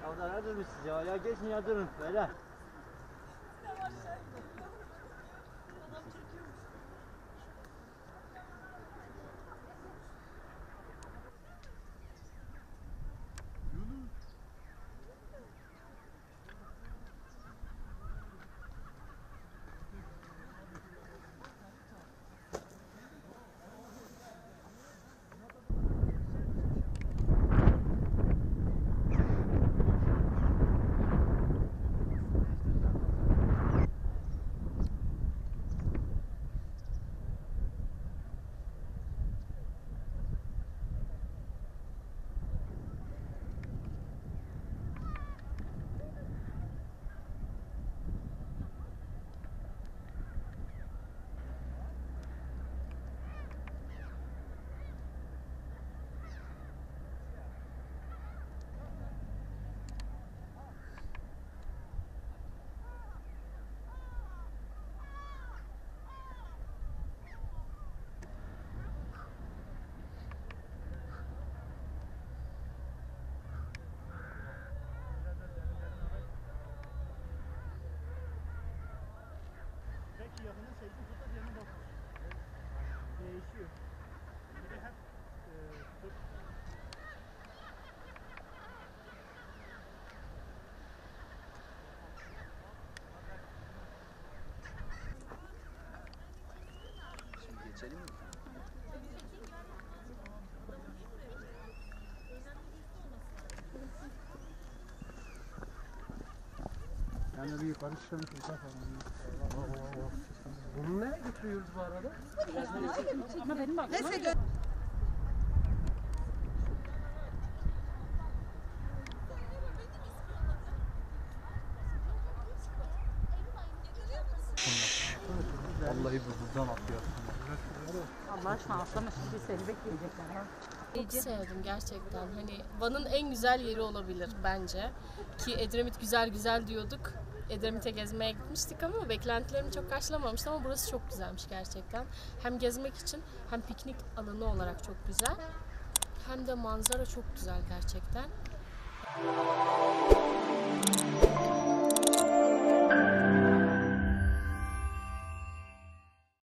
Ya da nerede siz ya? Ya geçin ya durun beyler. Yakını çekti, bu da diğerine bakıyor. Değişiyor. Biri hep Şimdi geçelim mi? yani bir yukarı çıkmış bir kafa. Bunu nereye götürüyoruz bu arada? Ama benim aklıma Vallahi bu buradan atlıyor. Allah aşkına atlama, şimdi seni bekleyecekler ha. Çok sevdim gerçekten. Hani Van'ın en güzel yeri olabilir bence. Ki Edremit güzel güzel diyorduk. Edremit'e gezmeye gitmiştik ama beklentilerimi çok karşılamamıştı ama burası çok güzelmiş gerçekten. Hem gezmek için hem piknik alanı olarak çok güzel. Hem de manzara çok güzel gerçekten.